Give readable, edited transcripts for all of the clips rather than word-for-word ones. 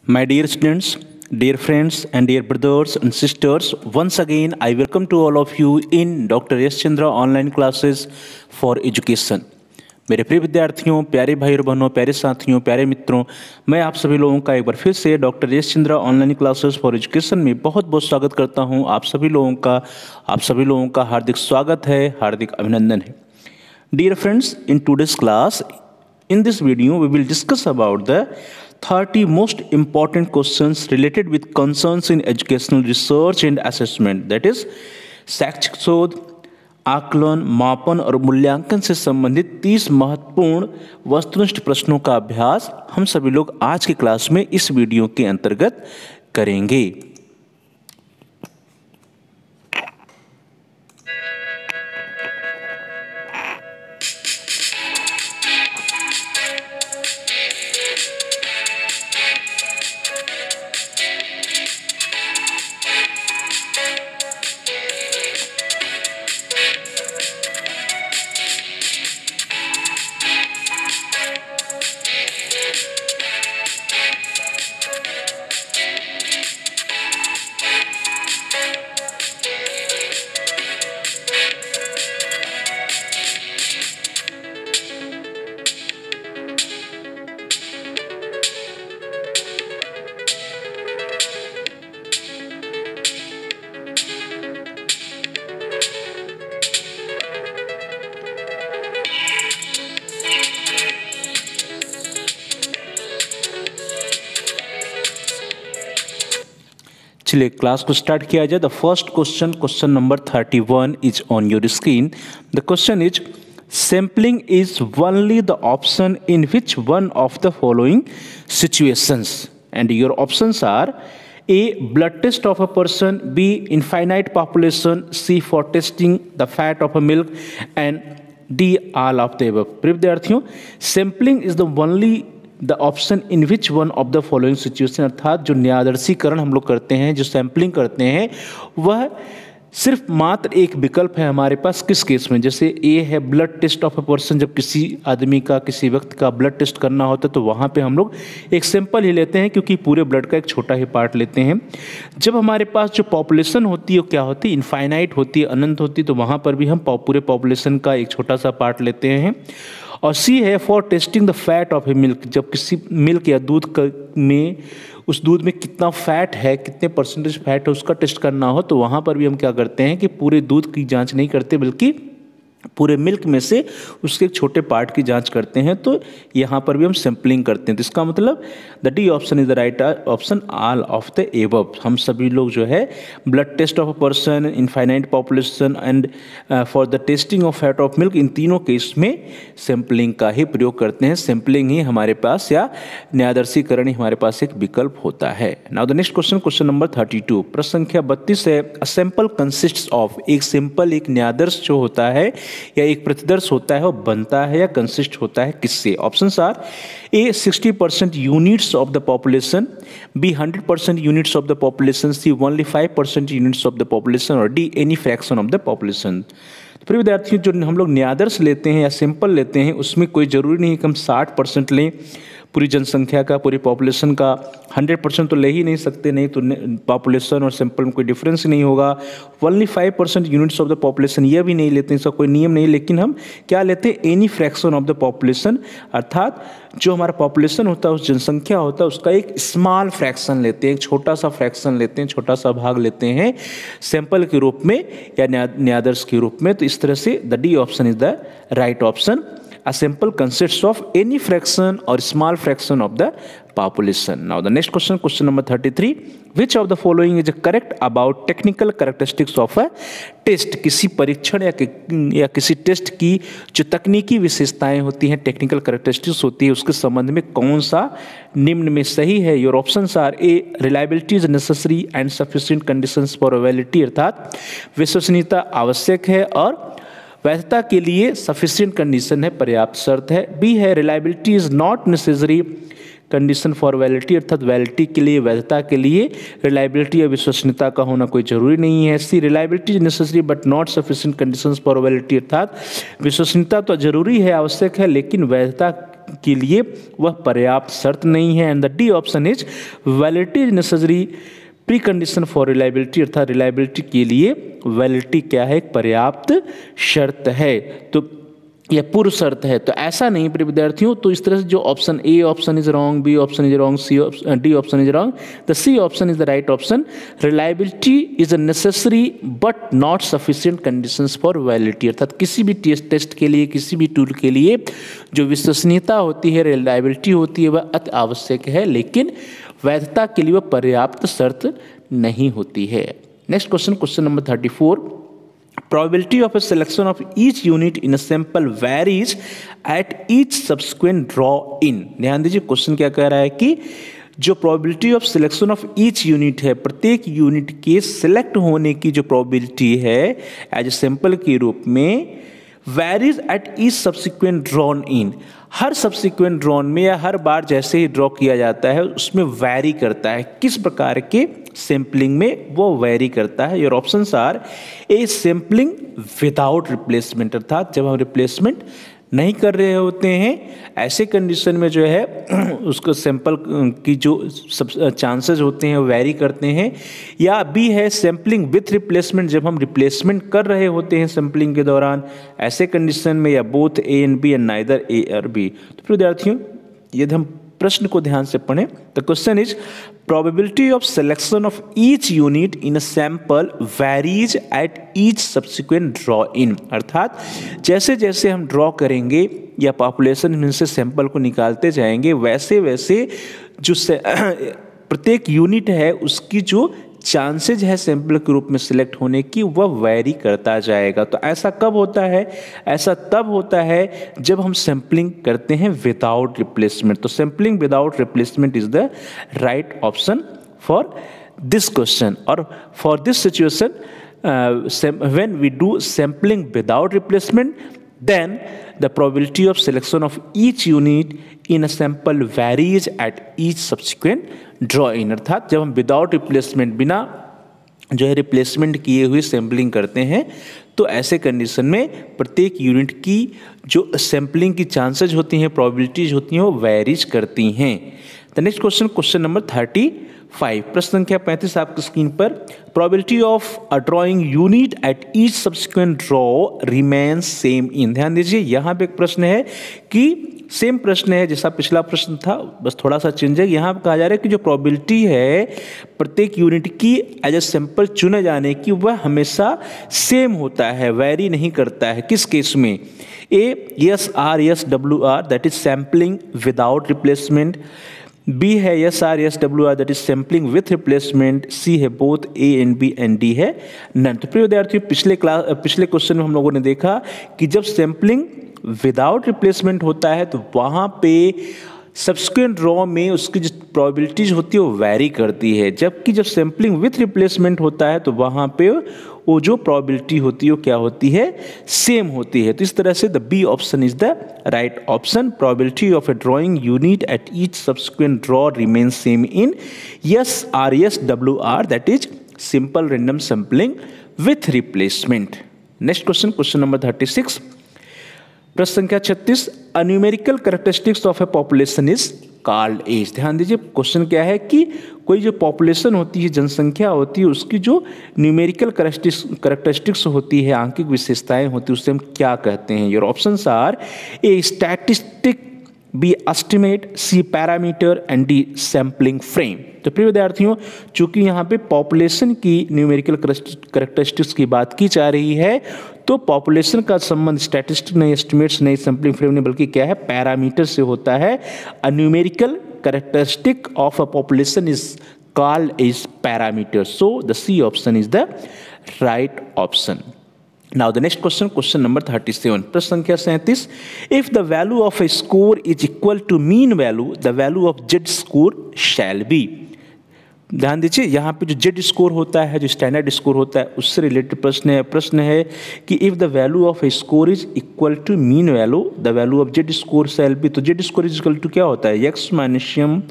My dear students, dear friends, and dear brothers and sisters, once again I welcome to all of you in Dr. S. Chandra online classes for education. मेरे प्रिय विद्यार्थियों, प्यारे भाई और बहनों, प्यारे साथियों, प्यारे मित्रों, मैं आप सभी लोगों का एक बार फिर से doctor S Chandra online classes for education में बहुत बहुत स्वागत करता हूं। आप सभी लोगों का हार्दिक स्वागत है, हार्दिक अभिनंदन है। Dear friends, in today's class, in this video, we will discuss about the 30 most important questions related with concerns in educational research and assessment. That is, शैक्षिक शोध, आकलन, मापन और मूल्यांकन से संबंधित 30 महत्वपूर्ण वस्तुनिष्ठ प्रश्नों का अभ्यास हम सभी लोग आज की क्लास में इस वीडियो के अंतर्गत करेंगे। चलिए क्लास को स्टार्ट किया जाए। The first question number 31 is on your screen. The question is sampling is only the option in which one of the following situations and your options are A. Blood test of a person, B. Infinite population, C. For testing the fat of a milk, and D. All of the above. प्रिय विद्यार्थियों, sampling is the only the option in which one of the following situation, अर्थात जो न्यादर्शीकरण हम लोग करते हैं, जो sampling करते हैं, वह सिर्फ मात्र एक विकल्प है हमारे पास। किस केस में? जैसे ए है blood test of a person, जब किसी आदमी का, किसी व्यक्ति का ब्लड टेस्ट करना होता है तो वहाँ पे हम लोग एक सैंपल ही लेते हैं, क्योंकि पूरे ब्लड का एक छोटा ही पार्ट लेते हैं। जब हमारे पास जो पॉपुलेशन होती है वो क्या होती है? इनफाइनाइट होती है, अनंत होती है, तो वहाँ पर भी हम पूरे पॉपुलेशन का एक छोटा सा पार्ट लेते हैं। और सी है for testing the fat of A milk, जब किसी मिल्क या दूध में उस दूध में कितना फैट है, कितने परसेंटेज फैट है, उसका टेस्ट करना हो, तो वहाँ पर भी हम क्या करते हैं कि पूरे दूध की जांच नहीं करते, बल्कि पूरे मिल्क में से उसके एक छोटे पार्ट की जांच करते हैं। तो यहाँ पर भी हम सैम्पलिंग करते हैं। तो इसका मतलब the D option is the right option, all of the above. हम सभी लोग जो है blood test of a person, infinite population and for the testing of fat of milk, इन तीनों केस में सैम्पलिंग का ही प्रयोग करते हैं। सैम्पलिंग ही हमारे पास या न्यादर्शीकरण ही हमारे पास एक विकल्प होता है। Now the next question number 32, प्रश्न संख्या 32 है। अ सैंपल कंसिस्ट्स ऑफ, एक सैंपल, एक न्यादर्श जो होता है या एक प्रतिदर्श होता है, वो बनता है या कंसिस्ट होता है किससे? Options are A 60% units of the population, B 100% units of the population, C only 5% units of the population, और D any fraction of the population. फिर विद्यार्थियों, जो हम लोग न्यादर्श लेते हैं या सिंपल लेते हैं, उसमें कोई ज़रूरी नहीं कि हम 60% लें पूरी जनसंख्या का, पूरी पॉपुलेशन का। 100% तो ले ही नहीं सकते, नहीं तो पॉपुलेशन और सैंपल में कोई डिफरेंस ही नहीं होगा। Only 5% units of the population, यह भी नहीं लेते, इसका कोई नियम नहीं। लेकिन हम क्या लेते हैं? Any fraction of the population, अर्थात जो हमारा पॉपुलेशन होता है, उस जनसंख्या होता है, उसका एक स्मॉल फ्रैक्शन लेते हैं, एक छोटा सा फ्रैक्शन लेते हैं, छोटा सा भाग लेते हैं सैंपल के रूप में या न्यादर्श के रूप में। तो इस तरह से the D option is the right option. A sample consists of any fraction or small fraction of the population. Now the next question number 33. Which of the following is correct about technical characteristics of a test? किसी परीक्षण या किसी test की जो तकनीकी विशेषताएं होती हैं, टेक्निकल कैरेक्टरिस्टिक्स होती है, उसके संबंध में कौन सा निम्न में सही है? Your options are A reliability is necessary and sufficient conditions for validity, अर्थात विश्वसनीयता आवश्यक है और वैधता के लिए सफिशिएंट कंडीशन है, पर्याप्त शर्त है। बी है reliability is not necessary condition for validity, अर्थात वैलिडिटी के लिए, वैधता के लिए रिलायबिलिटी या विश्वसनीयता का होना कोई जरूरी नहीं है। C reliability is necessary but not sufficient conditions for validity, अर्थात विश्वसनीयता तो जरूरी है, आवश्यक है, लेकिन वैधता के लिए वह पर्याप्त शर्त नहीं है। And the D option is validity is necessary pre condition for reliability, अर्थात रिलायबिलिटी के लिए वैलिडिटी क्या है, एक पर्याप्त शर्त है, तो यह पूर्व शर्त है। तो ऐसा नहीं प्रिय विद्यार्थियों, तो इस तरह से जो option A option is wrong, B option is wrong, D option is wrong, the C option is the right option. Reliability is a necessary but not sufficient conditions for validity, अर्थात किसी भी टेस्ट के लिए, किसी भी tool के लिए जो विश्वसनीयता होती है, रिलायबिलिटी होती है, वह अति आवश्यक है, लेकिन वैधता के लिए वह पर्याप्त शर्त नहीं होती है। Next question, question number 34, probability of a selection of each unit in a sample varies at each subsequent draw in। ध्यान दीजिए क्वेश्चन क्या कह रहा है कि जो probability of selection of each unit है, प्रत्येक यूनिट के सिलेक्ट होने की जो probability है एज ए सैंपल के रूप में varies at each subsequent drawn in, her subsequent drawn में या हर बार जैसे ही ड्रॉ किया जाता है उसमें वैरी करता है, किस प्रकार के सैम्पलिंग में वो वैरी करता है। Your options are A sampling without replacement, अर्थात जब हम रिप्लेसमेंट नहीं कर रहे होते हैं ऐसे कंडीशन में जो है उसको सैंपल की जो सब चांसेस होते हैं वो वैरी करते हैं, या बी है सैम्पलिंग विथ रिप्लेसमेंट, जब हम रिप्लेसमेंट कर रहे होते हैं सैम्पलिंग के दौरान ऐसे कंडीशन में, या both A and B and neither A और बी। तो विद्यार्थियों यदि हम प्रश्न को ध्यान से पढ़ें, the question is probability of selection of each unit in a sample varies at each subsequent draw in, अर्थात जैसे जैसे हम ड्रॉ करेंगे या पॉपुलेशन में से सैंपल को निकालते जाएंगे वैसे वैसे जो प्रत्येक यूनिट है उसकी जो चांसेज है सैंपल के रूप में सिलेक्ट होने की वह वैरी करता जाएगा। तो ऐसा कब होता है, ऐसा तब होता है जब हम सैंपलिंग करते हैं विदाउट रिप्लेसमेंट। तो sampling without replacement is the right option for this question. और for this situation when we do sampling without replacement then the probability of selection of each unit in a sample varies at each subsequent draw in, अर्थात जब हम without replacement, बिना जो है replacement किए हुए sampling करते हैं तो ऐसे कंडीशन में प्रत्येक यूनिट की जो सैम्पलिंग की चांसेज होती हैं, प्रोबेबिलिटीज होती हैं, वो वैरीज करती हैं। The next question, question number 35, प्रश्न संख्या 35 आपकी स्क्रीन पर। Probability of a drawing unit at each subsequent draw remains same in. ध्यान दीजिए यहाँ पे एक प्रश्न है कि सेम प्रश्न है जैसा पिछला प्रश्न था, बस थोड़ा सा चेंज है। यहाँ कहा जा रहा है कि जो प्रोबेबिलिटी है प्रत्येक यूनिट की एज ए सैंपल चुने जाने की वह हमेशा सेम होता है, वैरी नहीं करता है। किस केस में? A S R S W R that is sampling without replacement, B है S R S W R that is sampling with replacement, C है both A and B and D है none. तो प्रिय विद्यार्थियों पिछले question में हम लोगों ने देखा कि जब सैम्पलिंग विदाउट रिप्लेसमेंट होता है तो वहाँ पे सब्सिक्वेंट ड्रॉ में उसकी जो प्रोबेबिलिटीज होती है वो वैरी करती है, जबकि जब सैम्पलिंग विथ रिप्लेसमेंट होता है तो वहाँ पे वो जो प्रोबेबिलिटी होती है वो क्या होती है, सेम होती है। तो इस तरह से the B option is the right option. Probability of a drawing unit at each subsequent draw remain same in S R S W R that is simple random sampling with replacement. Next question, question number 36, प्रश्न संख्या 36, a numerical characteristics of a population is called as. ध्यान दीजिए question क्या है कि कोई जो population होती है, जनसंख्या होती है, उसकी जो न्यूमेरिकल कैरेक्टरिस्टिक्स होती है, आंकिक विशेषताएं होती है, उससे हम क्या कहते हैं। Your options are A statistic, B estimate, C parameter and D sampling frame. तो प्रिय विद्यार्थियों चूंकि यहाँ पे पॉपुलेशन की न्यूमेरिकल कैरेक्टरिस्टिक्स की बात की जा रही है तो पॉपुलेशन का संबंध स्टैटिस्टिक नहीं, एस्टिमेट्स नहीं, सैम्पलिंग फ्रेम नहीं, बल्कि क्या है, पैरामीटर से होता है। A numerical characteristic of a population is called as parameter, so the C option is the right option. Now the next question, question number 37, प्रश्न संख्या 37, if the value of a score is equal to mean value, the value of Z score shall be। ध्यान दीजिए यहाँ पे जो Z score होता है, जो स्टैंडर्ड स्कोर होता है, उससे रिलेटेड प्रश्न है कि if the value of a score is equal to mean value the value of Z score shall be. तो Z score is equal to क्या होता है, X minus M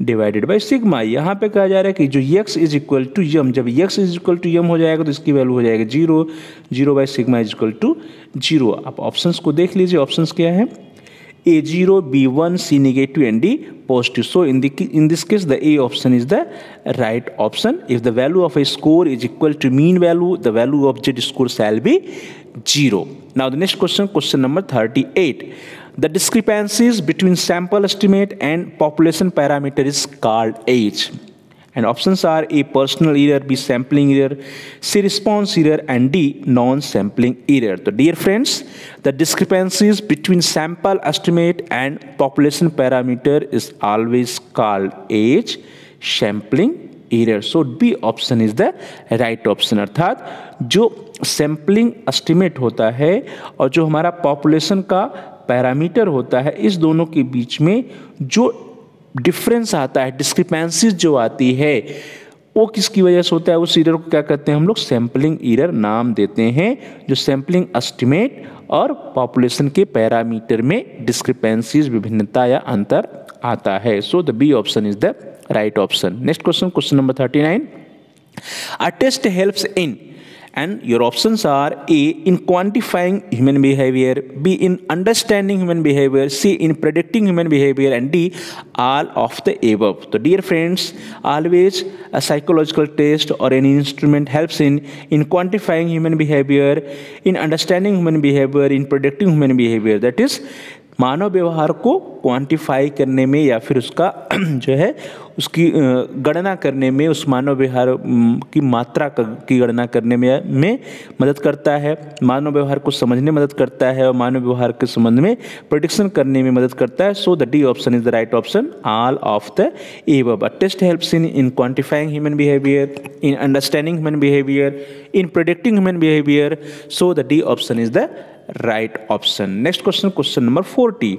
divided by sigma. यहाँ पे कहा जा रहा है कि जो X is equal to M, जब X is equal to M हो जाएगा तो इसकी वैल्यू हो जाएगा 0 by sigma is equal to 0। आप ऑप्शंस को देख लीजिए, ऑप्शंस क्या है, A0, B1, C negative and D positive. So in this case the A option is the right option. If the value of a score is equal to mean value, the value of Z score shall be 0. Now the next question, question number 38. The discrepancies between sample estimate and population parameter is called age. And options are A, personal error, B, sampling error, C, response error and D, non-sampling error. So dear friends, the discrepancies between sample estimate and population parameter is always called age, sampling error. So B option is the right option. अर्थात जो sampling estimate होता है और जो हमारा population का parameter होता है, इस दोनों के बीच में जो डिफरेंस आता है, डिस्क्रिपेंसीज जो आती है, वो किसकी वजह से होता है? उस एरर को क्या कहते हैं हम लोग? सैम्पलिंग एरर नाम देते हैं, जो सैम्पलिंग एस्टिमेट और पॉपुलेशन के पैरामीटर में डिस्क्रिपेंसीज, विभिन्नता या अंतर आता है. So the B option is the right option. Next question, question number 39. A test helps in, and your options are A, in quantifying human behavior, B, in understanding human behavior, C, in predicting human behavior and D, all of the above. So dear friends, always a psychological test or any instrument helps in quantifying human behavior, in understanding human behavior, in predicting human behavior. That is, मानव व्यवहार को quantify करने में या फिर उसका जो है उसकी गणना करने में, उस मानव व्यवहार की मात्रा की गणना करने में मदद करता है, मानव व्यवहार को समझने में मदद करता है और मानव व्यवहार के संबंध में प्रेडिक्शन करने में मदद करता है. So the D option is the right option, all of the above. A test helps in quantifying human behaviour, in understanding human behaviour, in predicting human behaviour. So the D option is the right option. Next question, question number 40.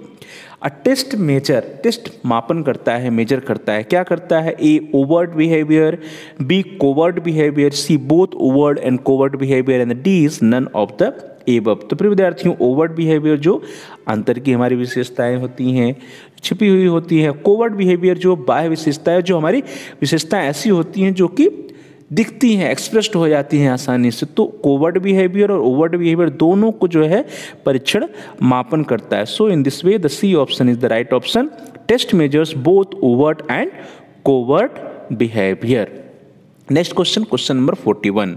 A test measure, test मापन करता है, measure करता है, क्या करता है? A, overt behaviour, B, covert behaviour, C, both overt and covert behaviour and D is none of the above. तो प्रिय विद्यार्थियों, ओवर्ट बिहेवियर जो अंतर की हमारी विशेषताएं होती हैं, छिपी हुई होती हैं. कोवर्ट बिहेवियर जो बाह्य विशेषताएं, जो हमारी विशेषताएं ऐसी होती हैं जो कि दिखती हैं, एक्सप्रेस्ड हो जाती हैं आसानी से. तो कोवर्ट बिहेवियर और ओवर्ट बिहेवियर दोनों को जो है परीक्षण मापन करता है. So in this way the C option is the right option. Test measures both overt and covert behaviour. Next question, question number 41.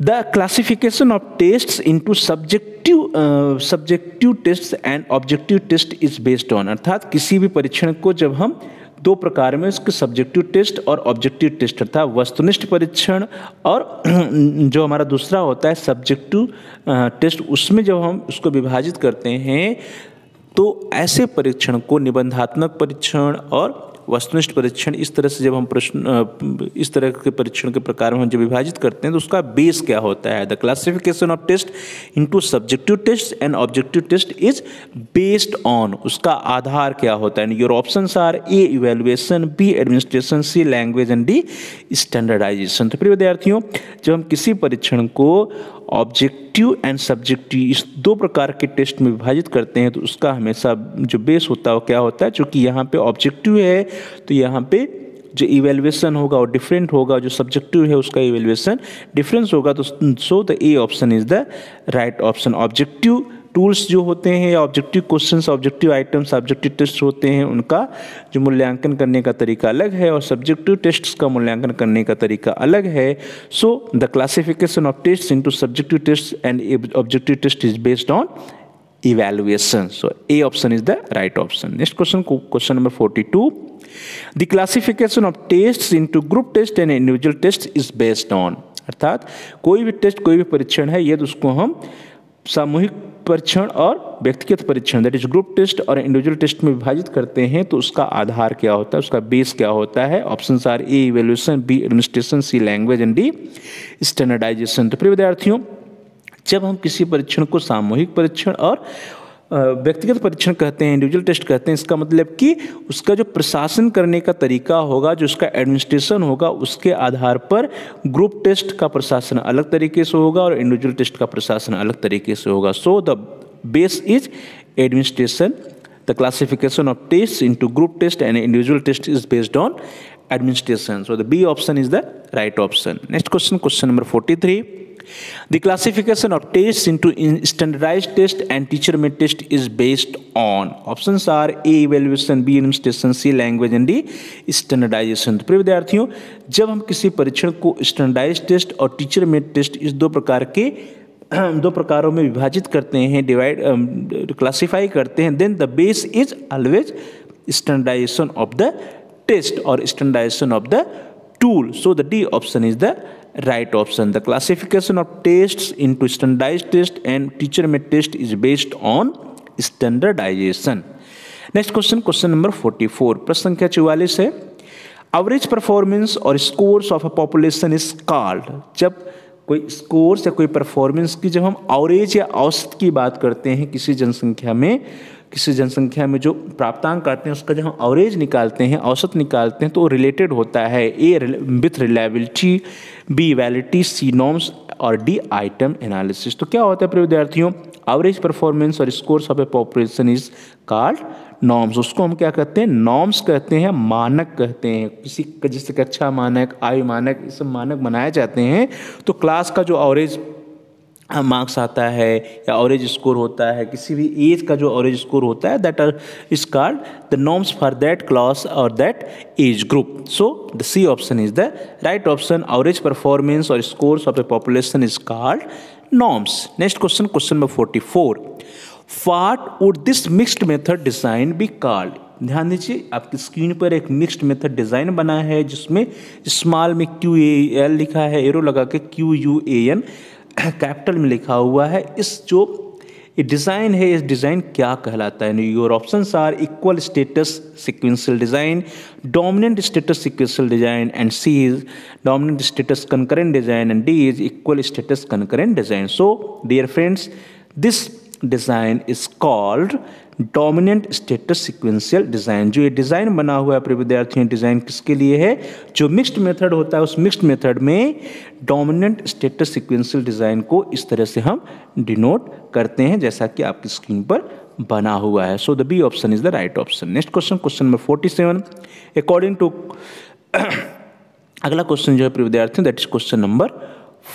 The classification of tests into subjective tests and objective test is based on. अर्थात किसी भी परीक्षण को जब हम दो प्रकार में, उसके सब्जेक्टिव टेस्ट और ऑब्जेक्टिव टेस्ट, अर्थात वस्तुनिष्ठ परीक्षण और जो हमारा दूसरा होता है सब्जेक्टिव टेस्ट, उसमें जब हम उसको विभाजित करते हैं तो ऐसे परीक्षण को निबंधात्मक परीक्षण और वस्तुनिष्ठ परीक्षण, इस तरह से जब हम प्रश्न, इस तरह के परीक्षण के प्रकार में हम जब विभाजित करते हैं तो उसका बेस क्या होता है? The classification of test into subjective test and objective test is based on, उसका आधार क्या होता है? Your options are A, evaluation, B, administration, C, language and D, standardisation. तो प्रिय विद्यार्थियों, जब हम किसी परीक्षण को ऑब्जेक्टिव एंड सब्जेक्टिव इस दो प्रकार के टेस्ट में विभाजित करते हैं तो उसका हमेशा जो बेस होता है वो क्या होता है? चूँकि यहाँ पे ऑब्जेक्टिव है तो यहाँ पे जो इवैल्यूएशन होगा वो डिफरेंट होगा, जो सब्जेक्टिव है उसका इवैल्यूएशन डिफरेंस होगा. तो so the A option is the right option. Objective tools जो होते हैं या objective questions, objective items, objective test होते हैं, उनका जो मूल्यांकन करने का तरीका अलग है और सब्जेक्टिव टेस्ट्स का मूल्यांकन करने का तरीका अलग है. So the classification of test into subjective test and objective test is based on evaluation. So A option is the right option. Next question, question number 42. The classification of tests into group test and individual test is based on. अर्थात कोई भी test, कोई भी परीक्षण है, यदि उसको हम सामूहिक परीक्षण और व्यक्तिगत परीक्षण, दैट इज ग्रुप टेस्ट और इंडिविजुअल टेस्ट में विभाजित करते हैं तो उसका आधार क्या होता है, उसका बेस क्या होता है? Options are A, evaluation, B, administration, C, language and D, standardisation. तो प्रिय विद्यार्थियों, जब हम किसी परीक्षण को सामूहिक परीक्षण और व्यक्तिगत परीक्षण कहते हैं, इंडिविजुअल टेस्ट कहते हैं, इसका मतलब कि उसका जो प्रशासन करने का तरीका होगा, जो उसका एडमिनिस्ट्रेशन होगा, उसके आधार पर ग्रुप टेस्ट का प्रशासन अलग तरीके से होगा और इंडिविजुअल टेस्ट का प्रशासन अलग तरीके से होगा. So the base is administration. The classification of test into group test and individual test is based on administration. So the B option is the right option. Next question, question number 43. The classification of tests into standardized test and teacher made test is based on. Options are A evaluation, B administration, C language and D standardization. तो प्रिय विद्यार्थियों, जब हम किसी परीक्षण को standardised test और teacher made test इस दो प्रकारों में विभाजित करते हैं, क्लासीफाई करते हैं, then the base is always standardisation of the test और standardisation of the tool. So the D option is the right option. The classification of tests into standardized test and teacher made test is based on standardization. Next question, question number 44. प्रश्न संख्या 44 है. Average performance और scores of a population is called. जब कोई scores या कोई performance की जब हम एवरेज या औसत की बात करते हैं किसी जनसंख्या में जो प्राप्तांक आते हैं उसका जब हम एवरेज निकालते हैं, औसत निकालते हैं, तो वो रिलेटेड होता है A with reliability, B validity, C norms और डी आइटम एनालिसिस. तो क्या होता है प्रिय विद्यार्थियों, एवरेज परफॉर्मेंस और scores of a population is called norms. उसको हम क्या कहते हैं, नॉर्म्स कहते हैं, मानक कहते हैं. किसी जैसे कक्षा मानक, आयु मानक, ये सब मानक बनाए जाते हैं. तो क्लास का जो एवरेज मार्क्स आता है या एवरेज स्कोर होता है, किसी भी एज का जो एवरेज स्कोर होता है, that is called the norms for that class और that age group. So the C option is the right option. Average performance और scores of a population is called norms. Next question, question number 44. What would this mixed method design be called. ध्यान दीजिए, आपकी screen पर एक mixed method design बना है जिसमें small में QAL लिखा है, एरो लगा के QUAN कैपिटल में लिखा हुआ है. इस जो ये डिज़ाइन है, इस डिज़ाइन क्या कहलाता है? Your options are equal status sequential design, dominant status sequential design and C is dominant status concurrent design and D is equal status concurrent design. So dear friends, this design is called dominant status sequential design. जो ये design बना हुआ है प्रिय विद्यार्थियों, design किसके लिए है? जो मिक्स्ड मेथड होता है, उस मिक्स्ड मेथड में डोमिनेंट स्टेटस सीक्वेंशियल डिज़ाइन को इस तरह से हम डिनोट करते हैं जैसा कि आपकी स्क्रीन पर बना हुआ है. So the B option is the right option. Next question, question number 47. According to अगला क्वेश्चन जो है प्रिय विद्यार्थियों, that is question number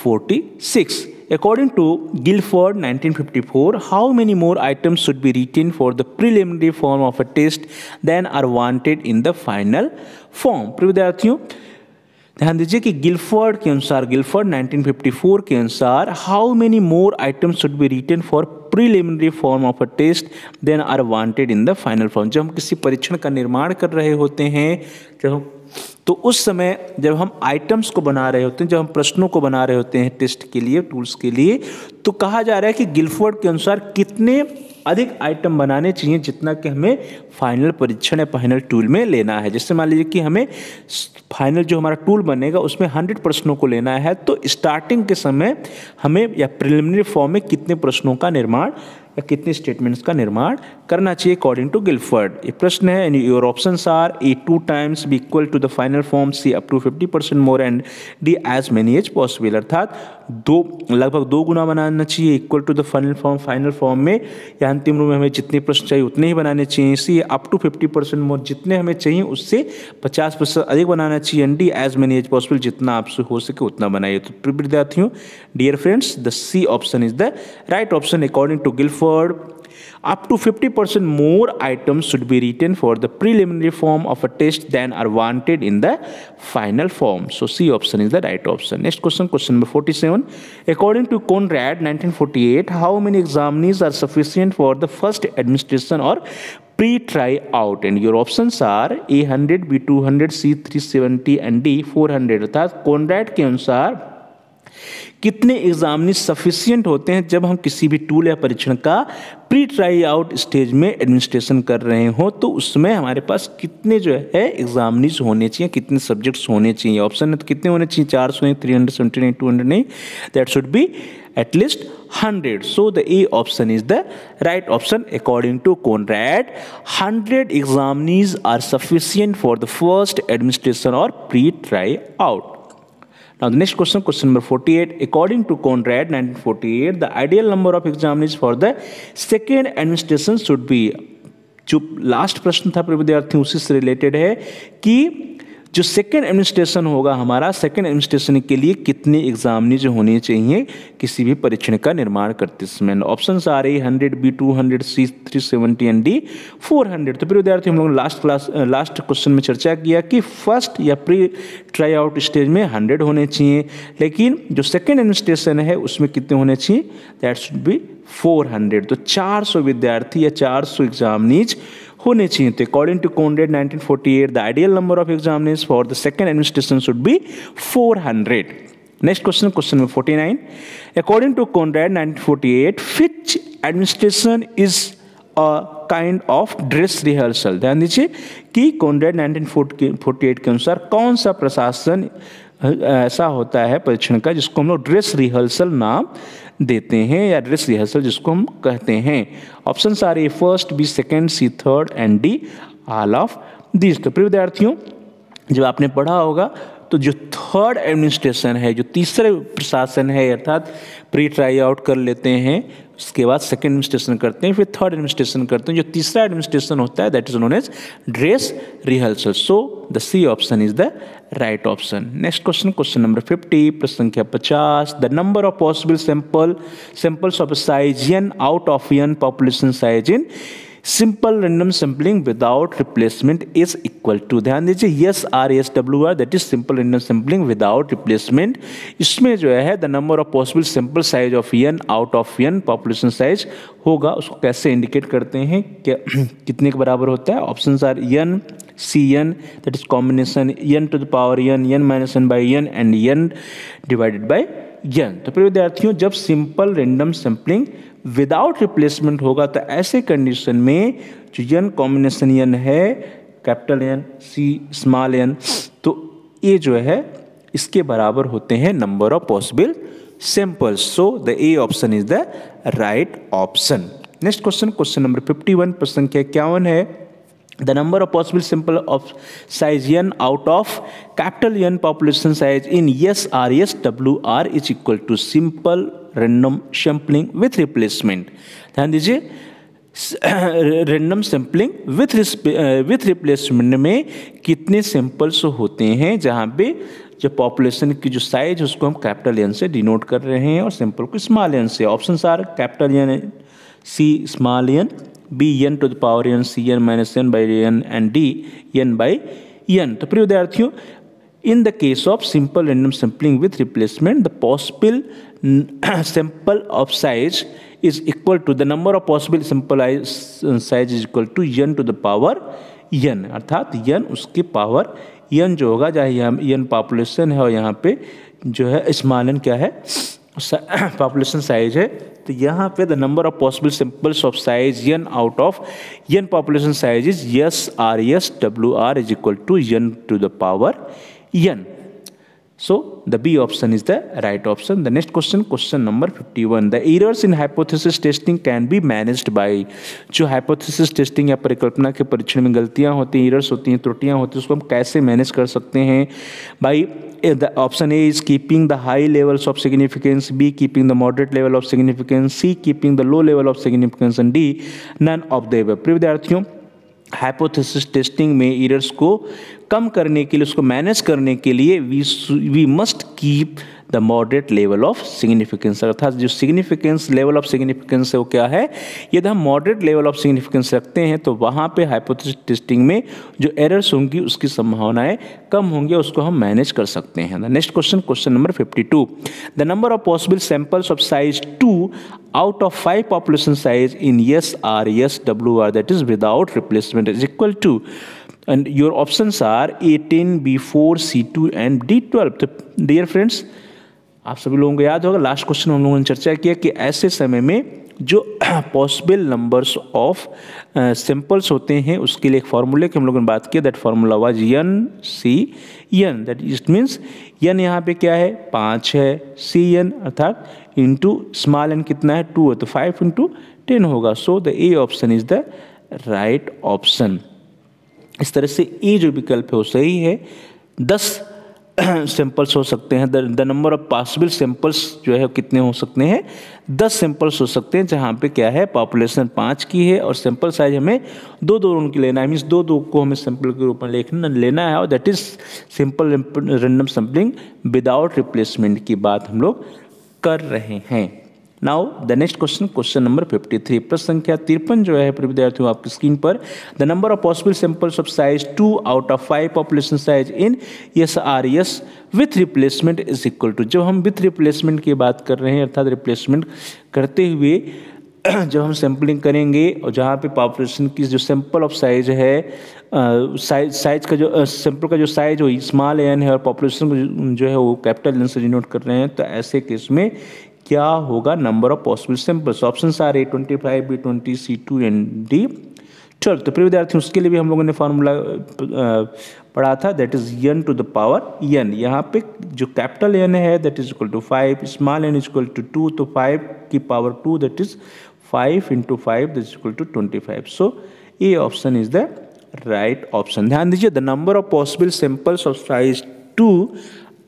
46. According to Guilford 1954, how many more items should be written for the preliminary form of a test than are wanted in the final form? प्रिय विद्यार्थियों, ध्यान दीजिए कि गिलफोर्ड के अनुसार, गिलफोर्ड 1954 के अनुसार, how many more items should be written for preliminary form of a test than are wanted in the final form. जब हम किसी परीक्षण का निर्माण कर रहे होते हैं, तो उस समय जब हम आइटम्स को बना रहे होते हैं, जब हम प्रश्नों को बना रहे होते हैं टेस्ट के लिए, टूल्स के लिए, तो कहा जा रहा है कि गिलफोर्ड के अनुसार कितने अधिक आइटम बनाने चाहिए जितना कि हमें फाइनल परीक्षण या फाइनल टूल में लेना है. जैसे मान लीजिए कि हमें फाइनल जो हमारा टूल बनेगा उसमें 100 प्रश्नों को लेना है, तो स्टार्टिंग के समय हमें या प्रिलिमिनरी फॉर्म में कितने प्रश्नों का निर्माण या कितने स्टेटमेंट्स का निर्माण करना चाहिए अकॉर्डिंग टू गिलफोर्ड. ये प्रश्न है and your options are A 2 times B equal to the final form, C up to 50% more and D as many as possible. अर्थात लगभग 2 गुना बनाना चाहिए equal to the final form में, या अंतिम रूप में हमें जितने प्रश्न चाहिए उतने ही बनाने चाहिए. सी अप टू 50% मोर, जितने हमें चाहिए उससे 50% अधिक बनाना चाहिए. And D as many as possible, जितना आपसे हो सके उतना बनाइए. तो विद्यार्थियों, dear friends, the C option is the right option according to Guilford. Up to 50% more items should be written for the preliminary form of a test than are wanted in the final form. So C option is the right option. Next question, question number 47. According to Conrad 1948, how many examinees are sufficient for the first administration or pre-try out? And your options are A 100, B 200, C 370 and D 400. अर्थात Conrad के अनुसार कितने examinee sufficient होते हैं जब हम किसी भी टूल या परीक्षण का प्री ट्राई आउट स्टेज में एडमिनिस्ट्रेशन कर रहे हो, तो उसमें हमारे पास कितने जो है एग्जामिनीज होने चाहिए, कितने सब्जेक्ट्स होने चाहिए. ऑप्शन में तो कितने होने चाहिए, 400 नहीं, 370 नहीं, 200 नहीं, that should be at least 100. So the A option is the right option according to Conrad. 100 examinees are sufficient for the first administration or pre-try out. Now the next question, question number 48. According to Conrad 1948, the ideal number of examinees for the second administration should be. जो last प्रश्न था विद्यार्थियों उसी से related है कि जो second administration होगा हमारा, सेकेंड एडमिनिस्ट्रेशन के लिए कितने एग्जामिनीज होने चाहिए किसी भी परीक्षण का निर्माण करते समय? ऑप्शन आ रही 100, B 200, C 370 एंड D 400। तो प्रिय विद्यार्थी, हम लोग लास्ट क्वेश्चन में चर्चा किया कि फर्स्ट या प्री ट्राई आउट स्टेज में 100 होने चाहिए, लेकिन जो सेकेंड एडमिनिस्ट्रेशन है उसमें कितने होने चाहिए? That should be 400। तो 400 विद्यार्थी या 400 एग्जामिनीज होने चाहिए। तो according to Conrad 1948 the ideal number of examination for the second administration should be 400। Next question, question number 49, according to Conrad 1948 which administration is a kind of dress rehearsal? ध्यान दीजिए कि Conrad 1948 के अनुसार कौन सा प्रशासन ऐसा होता है परीक्षण का जिसको हम लोग ड्रेस रिहर्सल नाम देते हैं, या ड्रेस रिहर्सल जिसको हम कहते हैं? ऑप्शन आ रही है first, B second, C third and D all of this. तो प्रिय विद्यार्थियों, जब आपने पढ़ा होगा तो जो थर्ड एडमिनिस्ट्रेशन है, जो तीसरे प्रशासन है, अर्थात प्री ट्राई आउट कर लेते हैं, उसके बाद सेकेंड एडमिनिस्ट्रेशन करते हैं, फिर थर्ड एडमिनिस्ट्रेशन करते हैं, जो तीसरा एडमिनिस्ट्रेशन होता है that is known as dress rehearsal. So the C option is the right option. Next question, question number 50, प्रश्न संख्या 50, the number of possible samples of size n out of n population size in simple random sampling without replacement is equal to. ध्यान दीजिए, SRSWR that is simple random sampling without replacement. इसमें जो है the number of possible sample size of n out of n population size होगा, उसको कैसे indicate करते हैं, क्या कितने के बराबर होता है? Option are n Cn that is combination n to the power n, n minus n by n and n divided by n। तो प्रिय विद्यार्थियों, जब simple random sampling without replacement होगा तो ऐसे कंडीशन में जो n कॉम्बिनेशन n है, capital N C small n, तो ये जो है इसके बराबर होते हैं number of possible samples. So the A option is the right option. Next question, question number 51, प्रश्न संख्या 51 है, the number of possible sample of size n out of capital N population size in SRSWR is equal to simple random sampling with replacement। ध्यान दीजिए, random sampling with replacement में कितने samples होते हैं जहाँ पे जो पॉपुलेशन की जो साइज है उसको हम कैपिटल N से डिनोट कर रहे हैं और सैंपल को स्मॉल n से। Option are capital N, C small n, B n to the power n, C n minus n by n and D n by n। तो प्रिय विद्यार्थियों, in the case of simple random sampling with replacement, the possible sample of size is equal to the number of possible sample size is equal to n to the power n, अर्थात n उसके power n जो होगा, चाहे यहाँ n population है और यहाँ पे जो है स्मॉल n क्या है, पॉपुलेशन साइज है। तो यहाँ पे the number of possible samples of size n out of n population size is SRSWR is equal to n to the power n। So the B option is the right option. The next question, question number 51. The errors in hypothesis testing can be managed by, जो hypothesis testing या परिकल्पना के परीक्षण में गलतियां होती हैं, errors होती हैं, त्रुटियां होती हैं, उसको हम कैसे मैनेज कर सकते हैं? By the option A is keeping the high levels of significance, B keeping the moderate level of significance, C keeping the low level of significance and D none of the above। प्रिय विद्यार्थियों, hypothesis testing में errors को कम करने के लिए, उसको manage करने के लिए we must keep the moderate level of significance, अर्थात जो सिग्निफिकेंस लेवल ऑफ सिग्निफिकेंस है वो क्या है? यदि हम मॉडरेट लेवल ऑफ सिग्निफिकेंस रखते हैं तो वहाँ पे हाइपोथेसिस टेस्टिंग में जो एरर्स होंगी उसकी संभावनाएं कम होंगी, उसको हम मैनेज कर सकते हैं। Next question, question number 52, the number of possible samples of size 2 out of 5 population size in SRSWR that is without replacement is equal to, and your options are A10, B4, C2 and D12। तो dear friends, आप सभी लोगों को याद होगा last question हम लोगों ने चर्चा किया कि ऐसे समय में जो पॉसिबल नंबर्स ऑफ सैंपल्स होते हैं उसके लिए एक फार्मूले की हम लोगों ने बात की, that formula was NCN, that it means n यहाँ पे क्या है 5 है, Cn अर्थात इंटू स्मॉल n कितना है 2 है, तो 5 इंटू 10 होगा। So the A option is the right option. इस तरह से ए जो विकल्प है वो सही है। 10 सैंपल्स हो सकते हैं। The number of possible samples जो है कितने हो सकते हैं, 10 सैंपल्स हो सकते हैं, जहाँ पे क्या है पॉपुलेशन 5 की है और सैंपल साइज हमें दो उनकी लेना है, मीन्स दो को हमें सैंपल के रूप में लेना है, और that is simple random sampling without replacement की बात हम लोग कर रहे हैं। Now the next question number 53, प्रश्न संख्या 53 जो है विद्यार्थियों आपकी स्क्रीन पर, the number of possible samples of size 2 out of 5 population size in SRS with replacement is equal to. जब हम विथ रिप्लेसमेंट की बात कर रहे हैं, अर्थात रिप्लेसमेंट करते हुए जब हम सैम्पलिंग करेंगे और जहाँ पे पॉपुलेशन की जो सैंपल ऑफ साइज है, साइज का जो सैंपल का जो साइज वो स्मॉल एन है और पॉपुलेशन जो है वो कैपिटल एन से डिनोट कर रहे हैं, तो ऐसे केस में क्या होगा, number of possible samples. Options are A25, B20, C2 and D12। तो प्रिय विद्यार्थियों उसके लिए भी हम लोगों ने फॉर्मूला पढ़ा था, that is n to the power n। यहाँ पे जो कैपिटल N है that is equal to 5, small n is equal to 2, तो 5 की power 2 that is 5 into 5 that is equal to 25। So A option is the right option. ध्यान दीजिए, the number of possible samples of size 2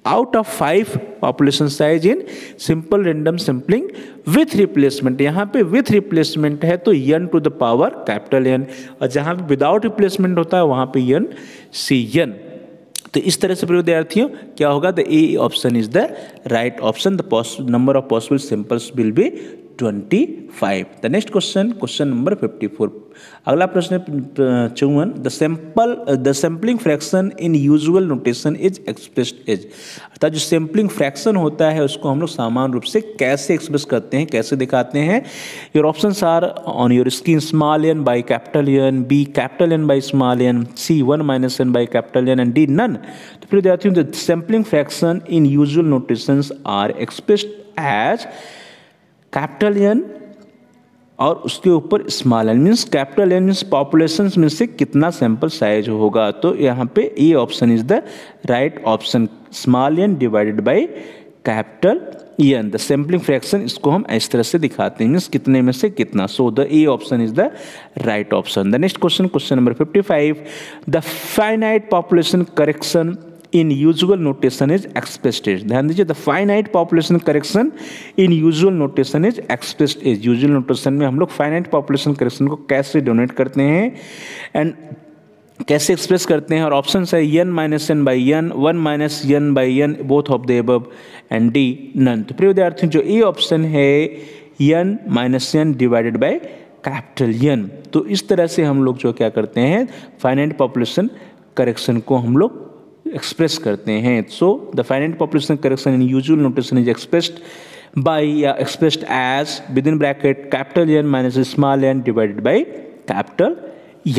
out of 5 population size in simple random sampling with replacement. यहाँ पे with replacement है तो n to the power capital N, और जहाँ पे without replacement होता है वहाँ पे n Cn। तो इस तरह से विद्यार्थियों क्या होगा, the A option is the right option. The number of possible samples will be 25। The next question number 54, अगला प्रश्न 54, the sampling fraction in usual notation is expressed as. अर्थात जो सैम्पलिंग फ्रैक्शन होता है उसको हम लोग सामान्य रूप से कैसे एक्सप्रेस करते हैं, कैसे दिखाते हैं। Your options are on your screen, small n by capital N, B capital N by small n, C 1 minus n by capital N and D none. तो फिर विद्यार्थियों the sampling fraction in usual notations are expressed as capital N और उसके ऊपर small n, means capital N means population में से कितना sample size होगा। तो यहाँ पे A option is the right option, small n divided by capital N। The sampling fraction इसको हम इस तरह से दिखाते हैं, मीन्स कितने में से कितना। So the A option is the right option. The next question number 55, the finite population correction in usual notation is expressed as. ध्यान दीजिए, the finite population correction in usual notation is expressed as. Usual notation में हम लोग finite population correction को कैसे donate करते हैं and कैसे एक्सप्रेस करते हैं, और ऑप्शन है n minus n by n, 1 minus n by n, both of the above and D none. तो प्रिय विद्यार्थियों जो ए ऑप्शन है n minus n divided by capital N। तो इस तरह से हम लोग जो क्या करते हैं फाइनाइट पॉपुलेशन करेक्शन को हम लोग एक्सप्रेस करते हैं। So the finite population correction in usual notation is expressed by या expressed as with in bracket capital N minus small n divided by capital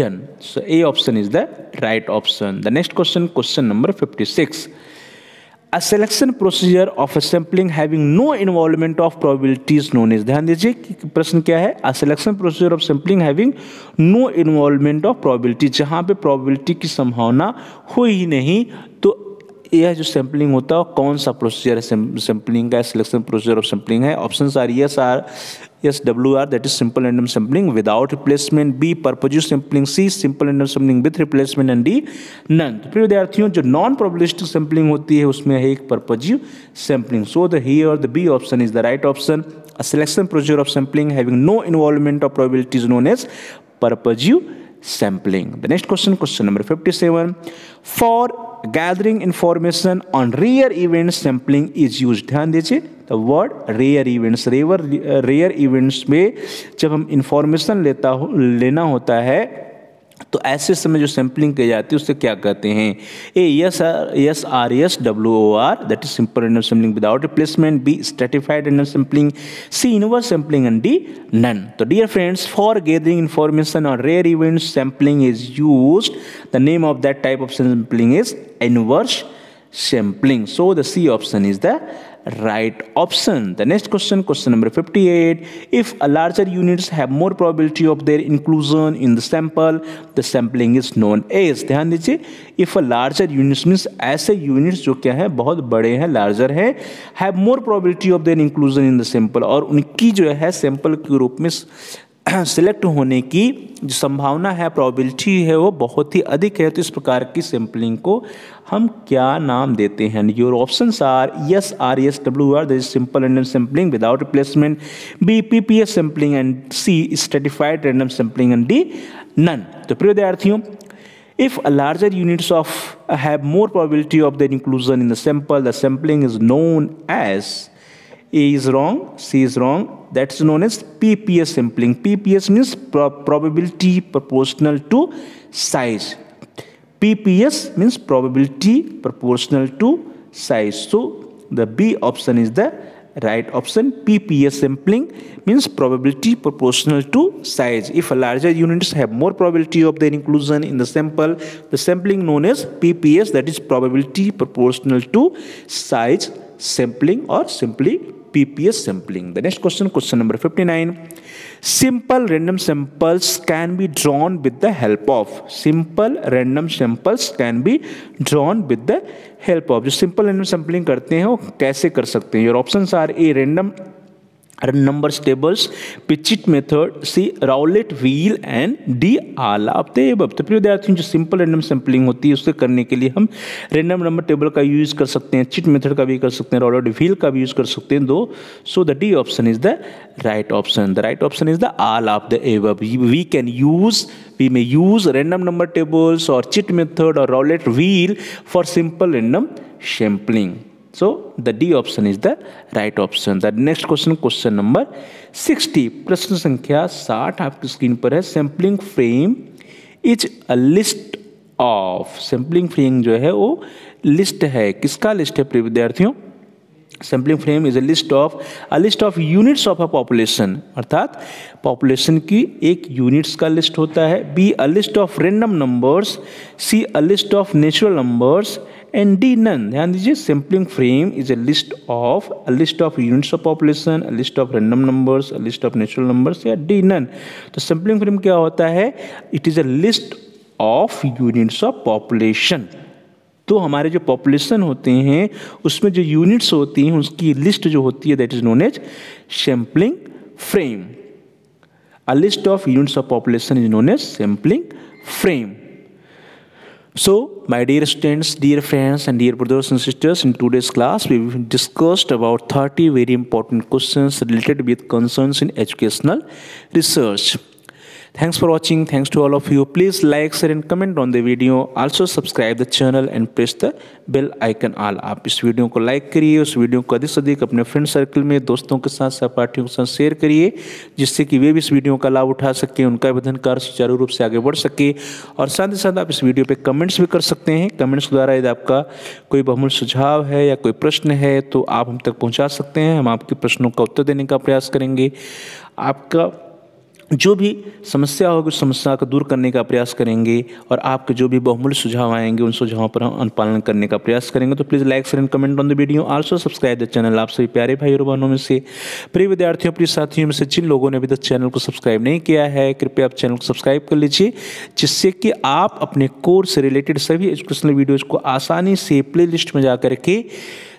N। So A option is the right option. The next question number 56, A selection procedure of a sampling having no involvement of probability is known as। ध्यान दीजिए कि प्रश्न क्या है, A selection procedure of sampling having no involvement of probability, जहाँ पे probability की संभावना हो ही नहीं, तो यह जो सैम्पलिंग होता है कौन सा प्रोसीजर है सैम्पलिंग का, सिलेक्शन प्रोसीजर ऑफ सैम्पलिंग है। Options are SWR that is simple random sampling without replacement, B purposive sampling, C simple random sampling with replacement and D none. तो फिर विद्यार्थियों जो नॉन प्रोबेबिलिस्टिक सैम्पलिंग होती है उसमें है एक purposive sampling. So the here the B option is the right option. A selection procedure of sampling having no involvement of probability is known as purposive sampling। The next question number 57, for gathering information on rare events sampling is used। ध्यान दीजिए, the word rare events, rare events में जब हम information लेना होता है तो ऐसे समय जो सैम्पलिंग की जाती है उससे क्या कहते हैं। SRSWOR that is simple random sampling without replacement, B stratified random sampling, C inverse sampling and D none. तो dear friends, for gathering information on rare events sampling is used, the name of that type of sampling is inverse sampling। So the C option is the right option। The next question number 58, if a larger units have more probability of their inclusion in the sample, the sampling is known as। ध्यान दीजिए, if a larger units means ऐसे units जो क्या है बहुत बड़े हैं, larger है, have more probability of their inclusion in the sample, और उनकी जो है सैंपल के रूप में सिलेक्ट होने की जो संभावना है, प्रोबेबिलिटी है वो बहुत ही अधिक है, तो इस प्रकार की सैम्पलिंग को हम क्या नाम देते हैं? Your options are S R S W R, that is simple random sampling without replacement, B PPS sampling and C stratified random sampling and D none. तो प्रिय विद्यार्थियों, if a larger units of have more probability of their inclusion in the sample, the sampling is known as, A is wrong, C is wrong, that's known as PPS sampling. PPS means probability proportional to size. PPS means probability proportional to size. So the B option is the right option. PPS sampling means probability proportional to size. If a larger units have more probability of their inclusion in the sample, the sampling known as PPS, that is probability proportional to size sampling, or simply PPS sampling. The next question, question number 59. Simple random samples can be drawn with the help of. Simple random samples can be drawn with the help of. जो simple random sampling करते हैं वो कैसे कर सकते हैं? Your options are A random numbers tables, Pichit method, C Rowlett wheel and D all of the above. तो प्रिय विद्यार्थियों, जो सिंपल रैंडम सैम्पलिंग होती है उसके करने के लिए हम रैंडम नंबर टेबल का यूज कर सकते हैं, चिट मेथड का भी कर सकते हैं, रॉलेट व्हील का भी यूज कर सकते हैं दो. सो the D option is the right option. The right option is the all of the above. We may use random number tables or chit method or Rowlett wheel for simple random sampling. So the D option is the right option. The next question, question number 60. प्रश्न संख्या 60 आपकी screen पर है. Sampling frame is a list of. Sampling frame जो है वो list है. किसका लिस्ट है प्रिय विद्यार्थियों? Sampling frame is a list of units of a population. अर्थात पॉपुलेशन की एक यूनिट्स का लिस्ट होता है. B a list of random numbers, C a list of natural numbers and D none. ध्यान दीजिए, sampling frame is a list of units of population, a list of random numbers, a list of natural numbers या D none. तो sampling frame क्या होता है? It is a list of units of population. तो हमारे जो population होते हैं उसमें जो यूनिट्स होती हैं उसकी लिस्ट जो होती है that is known as sampling frame. A list of units of population is known as sampling frame. So, my dear students, dear friends and dear brothers and sisters, in today's class we discussed about 30 very important questions related with concerns in educational research. Thanks for watching. Thanks to all of you. Please like, share and comment on the video. Also subscribe the channel and press the bell icon all. आप इस video को like करिए, उस video को अधिक से अधिक अपने फ्रेंड सर्कल में, दोस्तों के साथ, सहपाठियों के साथ शेयर करिए, जिससे कि वे भी इस वीडियो का लाभ उठा सके, उनका विधन कार्य सुचारू रूप से आगे बढ़ सके. और साथ ही साथ आप इस वीडियो पे कमेंट्स भी कर सकते हैं. कमेंट्स के द्वारा यदि आपका कोई बहुमूल्य सुझाव है या कोई प्रश्न है तो आप हम तक पहुँचा सकते हैं. हम आपके प्रश्नों का उत्तर देने का प्रयास करेंगे. आपका जो भी समस्या होगी उस समस्या को दूर करने का प्रयास करेंगे और आपके जो भी बहुमूल्य सुझाव आएंगे उन सुझावों पर हम अनुपालन करने का प्रयास करेंगे. तो please like share and comment on the video. Also subscribe the channel. आप सभी प्यारे भाई और बहनों में से, प्रिय विद्यार्थियों, प्रिय साथियों में से जिन लोगों ने अभी तक चैनल को सब्सक्राइब नहीं किया है, कृपया आप चैनल को सब्सक्राइब कर लीजिए, जिससे कि आप अपने कोर्स से रिलेटेड सभी एजुकेशनल वीडियोज़ को आसानी से प्ले लिस्ट में जा करके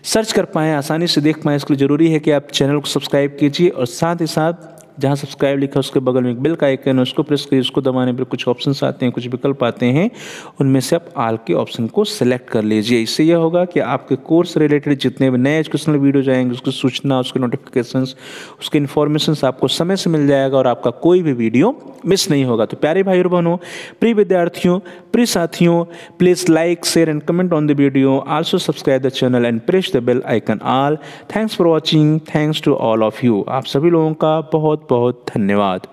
सर्च कर पाएँ, आसानी से देख पाएँ. इसके लिए ज़रूरी है कि आप चैनल को सब्सक्राइब कीजिए और साथ ही साथ जहाँ सब्सक्राइब लिखा है उसके बगल में एक बेल का आइकन है, उसको प्रेस करिए. उसको दबाने पर कुछ ऑप्शंस आते हैं, कुछ विकल्प आते हैं, उनमें से आप ऑल के ऑप्शन को सेलेक्ट कर लीजिए. इससे यह होगा कि आपके कोर्स से रिलेटेड जितने भी नए एजुकेशनल वीडियो जाएंगे उसकी सूचना, उसके नोटिफिकेशंस, उसके इन्फॉर्मेशंस आपको समय से मिल जाएगा और आपका कोई भी वीडियो मिस नहीं होगा. तो प्यारे भाई और बहनों, प्रिय विद्यार्थियों, प्रिय साथियों, please like share and comment on the video. Also subscribe the channel and press the bell icon all. Thanks for watching. Thanks to all of you. आप सभी लोगों का बहुत बहुत धन्यवाद.